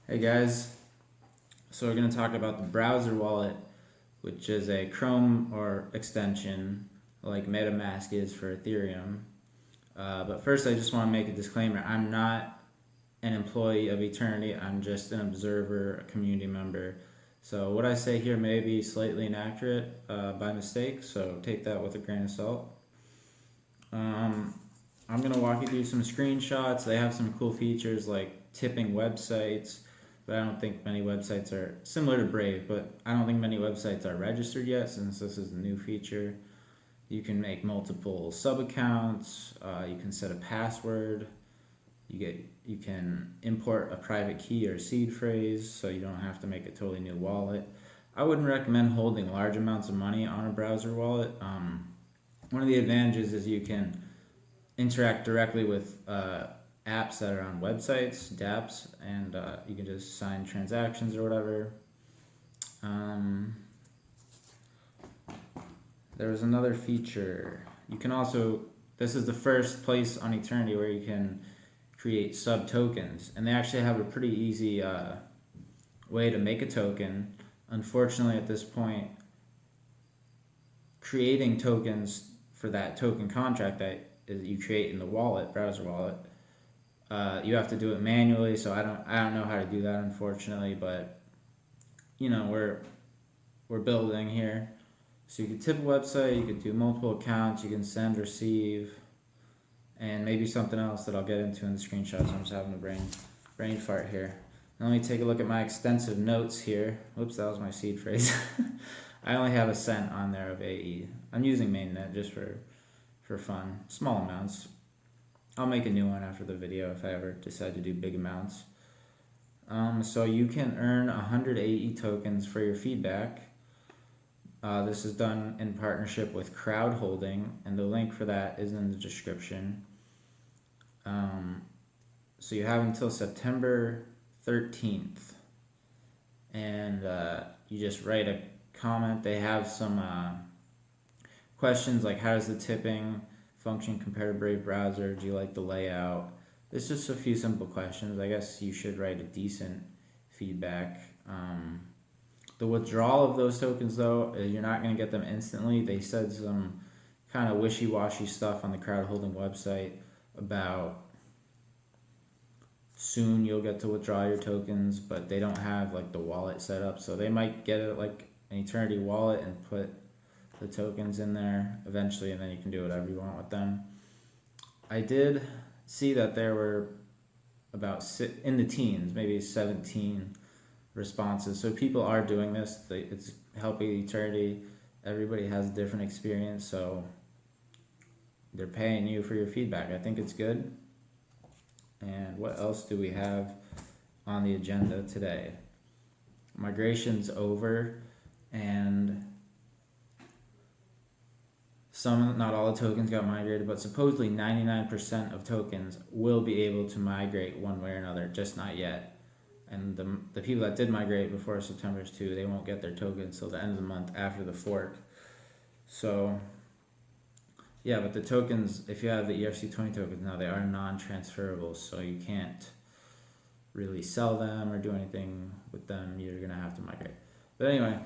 Hey guys, so we're going to talk about the Browser wallet, which is a Chrome or extension like MetaMask is for Ethereum. But first, I just want to make a disclaimer. I'm not an employee of Eternity, I'm just an observer, a community member. So, what I say here may be slightly inaccurate by mistake, so take that with a grain of salt. Um, I'm going to walk you through some screenshots. They have some cool features like tipping websites, but I don't think many websites are similar to Brave, but I don't think many websites are registered yet since this is a new feature. You can make multiple sub accounts, you can set a password, you can import a private key or seed phrase so you don't have to make a totally new wallet. I wouldn't recommend holding large amounts of money on a browser wallet. One of the advantages is you can interact directly with apps that are on websites, dApps, and you can just sign transactions or whatever. Um, there was another feature. You can also, this is the first place on Eternity where you can create sub tokens, and they actually have a pretty easy way to make a token. Unfortunately, at this point, creating tokens for that token contract that you create in the wallet, browser wallet, you have to do it manually. So I don't know how to do that, unfortunately. But you know, we're building here. So you could tip a website, you could do multiple accounts, you can send, receive, and maybe something else that I'll get into in the screenshots. I'm just having a brain fart here. Now let me take a look at my extensive notes here. Whoops, that was my seed phrase. I only have a cent on there of AE. I'm using mainnet just for fun, small amounts. I'll make a new one after the video if I ever decide to do big amounts. So you can earn 100 AE tokens for your feedback. This is done in partnership with Crowdholding, and the link for that is in the description. So you have until September 13th, and you just write a comment. They have some questions like how does the tipping function compared to Brave browser? Do you like the layout? It's just a few simple questions. I guess you should write a decent feedback. The withdrawal of those tokens, though, you're not going to get them instantly. They said some kind of wishy-washy stuff on the Crowdholding website about soon you'll get to withdraw your tokens, but they don't have like the wallet set up. So they might get it like an Eternity wallet and put the tokens in there eventually, and then you can do whatever you want with them. I did see that there were about in the teens, maybe 17 responses. So people are doing this. It's helping Eternity. Everybody has a different experience, so they're paying you for your feedback. I think it's good. And what else do we have on the agenda today? Migration's over, and not all the tokens got migrated, but supposedly 99% of tokens will be able to migrate one way or another, just not yet. And the people that did migrate before September 2, they won't get their tokens till the end of the month after the fork. So, yeah, but the tokens, if you have the ERC20 tokens now, they are non-transferable, so you can't really sell them or do anything with them. You're going to have to migrate. But anyway,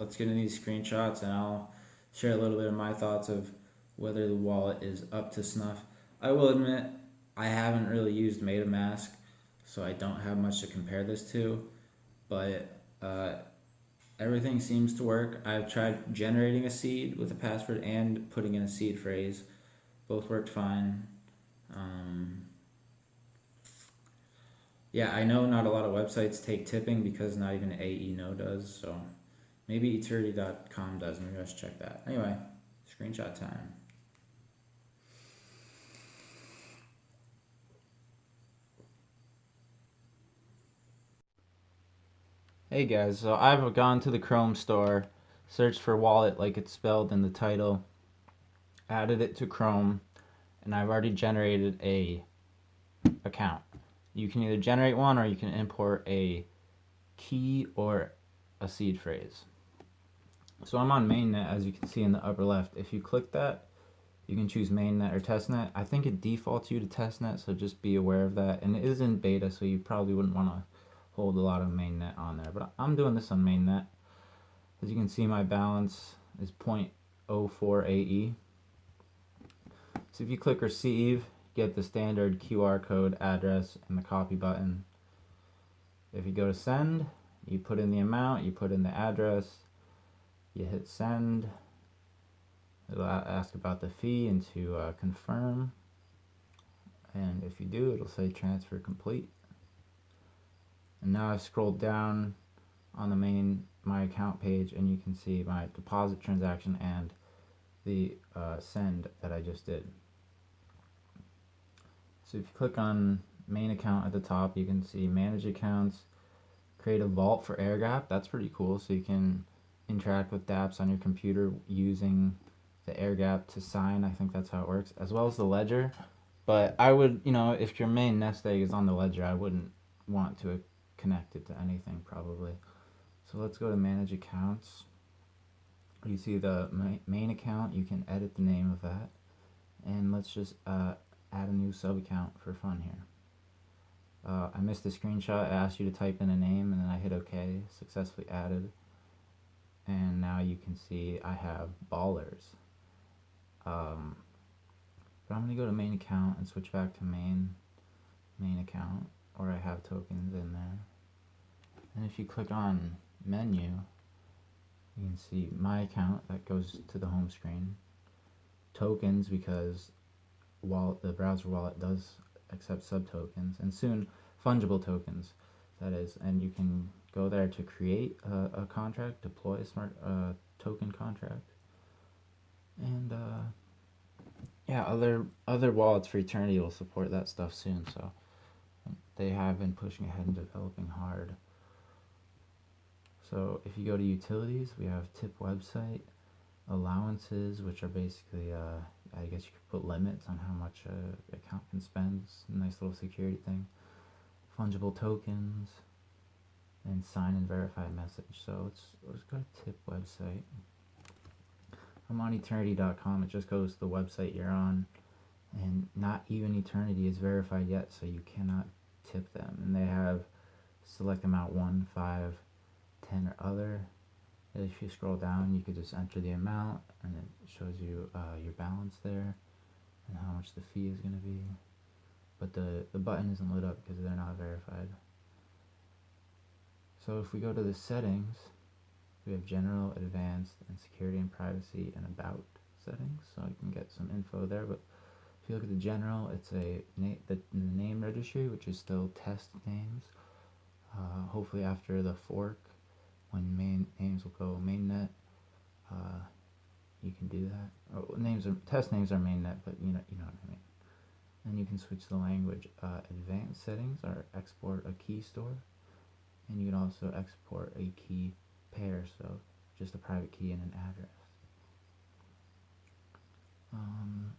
let's get into these screenshots, and I'll share a little bit of my thoughts of whether the wallet is up to snuff. I will admit, I haven't really used MetaMask, so I don't have much to compare this to, but everything seems to work. I've tried generating a seed with a password and putting in a seed phrase. Both worked fine. Yeah, I know not a lot of websites take tipping because not even AENO does, so maybe eternity.com does. Maybe I should check that. Anyway, screenshot time. Hey guys, so I've gone to the Chrome store, searched for wallet like it's spelled in the title, added it to Chrome, and I've already generated a account. You can either generate one or you can import a key or a seed phrase. So I'm on mainnet, as you can see in the upper left. If you click that, you can choose mainnet or testnet. I think it defaults you to testnet, so just be aware of that. And it is in beta, so you probably wouldn't want to hold a lot of mainnet on there, but I'm doing this on mainnet. As you can see, my balance is 0.04 AE. So if you click receive, get the standard QR code address and the copy button. If you go to send, you put in the amount, you put in the address, you hit send. It'll ask about the fee and to confirm. And if you do, it'll say transfer complete. And now I've scrolled down on the main my account page, and you can see my deposit transaction and the send that I just did. So if you click on main account at the top, you can see manage accounts, create a vault for air gap. That's pretty cool. So you can interact with dApps on your computer using the air gap to sign. I think that's how it works, as well as the ledger. But I would, if your main nest egg is on the ledger, I wouldn't want to connect it to anything probably. So let's go to manage accounts. You see the main account, you can edit the name of that. And let's just add a new sub account for fun here. I missed the screenshot. I asked you to type in a name, and then I hit OK. Successfully added. And now you can see I have ballers. But I'm going to go to main account and switch back to main account, or I have tokens in there. And if you click on menu, you can see my account that goes to the home screen. Tokens, because the browser wallet does accept sub tokens, and soon fungible tokens, that is. And you can go there to create a contract, deploy a smart token contract, and yeah, other wallets for Eternity will support that stuff soon. So they have been pushing ahead and developing hard. So if you go to utilities, we have tip website, allowances, which are basically I guess you could put limits on how much an account can spend. It's a nice little security thing. Fungible tokens, and sign and verify message. So let's go to tip website. I'm on Eternity.com. It just goes to the website you're on, and not even Eternity is verified yet, so you cannot tip them. And they have select amount 1, 5, 10, or other. If you scroll down, you could just enter the amount, and it shows you your balance there and how much the fee is going to be. But the button isn't lit up because they're not verified. So if we go to the settings, we have general, advanced, and security and privacy and about settings. So you can get some info there. But if you look at the general, it's the name registry, which is still test names. Hopefully after the fork, when main names will go mainnet, you can do that. Oh, test names are mainnet, but you know what I mean. And you can switch the language. Advanced settings are export a key store, and you can also export a key pair, so just a private key and an address.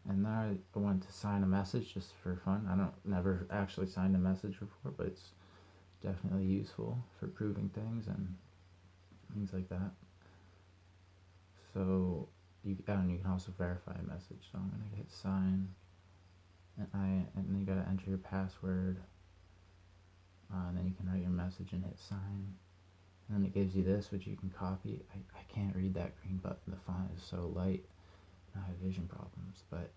And now I want to sign a message just for fun. Never actually signed a message before, but it's definitely useful for proving things and things like that. So you can also verify a message. So I'm gonna hit sign, and then you gotta enter your password, and then you can write your message and hit sign. And then it gives you this, which you can copy. I can't read that green button. The font is so light. I have vision problems, but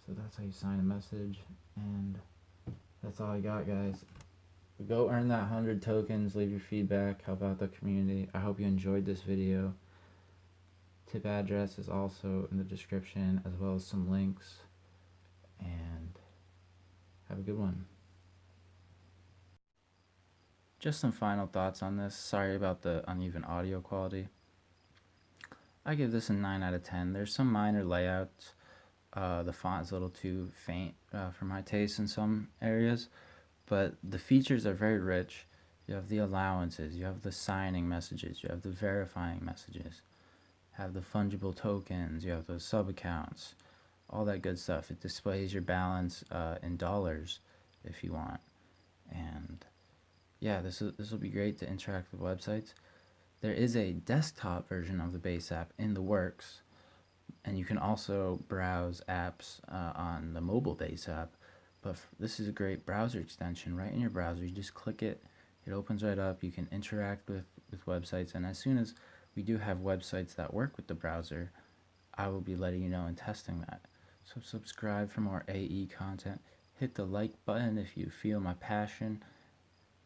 so that's how you sign a message, and that's all I got, guys. Go earn that 100 tokens, leave your feedback, help out the community. I hope you enjoyed this video. Tip address is also in the description, as well as some links, and have a good one. Just some final thoughts on this. Sorry about the uneven audio quality. I give this a 9 out of 10. There's some minor layouts. The font is a little too faint for my taste in some areas, but the features are very rich. You have the allowances, you have the signing messages, you have the verifying messages, have the fungible tokens, you have those sub accounts, all that good stuff. It displays your balance in dollars if you want. And yeah, this will be great to interact with websites. There is a desktop version of the base app in the works, and you can also browse apps on the mobile base app, But this is a great browser extension right in your browser. You just click it, it opens right up. You can interact with websites, and as soon as we do have websites that work with the browser, I will be letting you know and testing that. So subscribe for more AE content. Hit the like button if you feel my passion.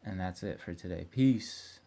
And that's it for today. Peace.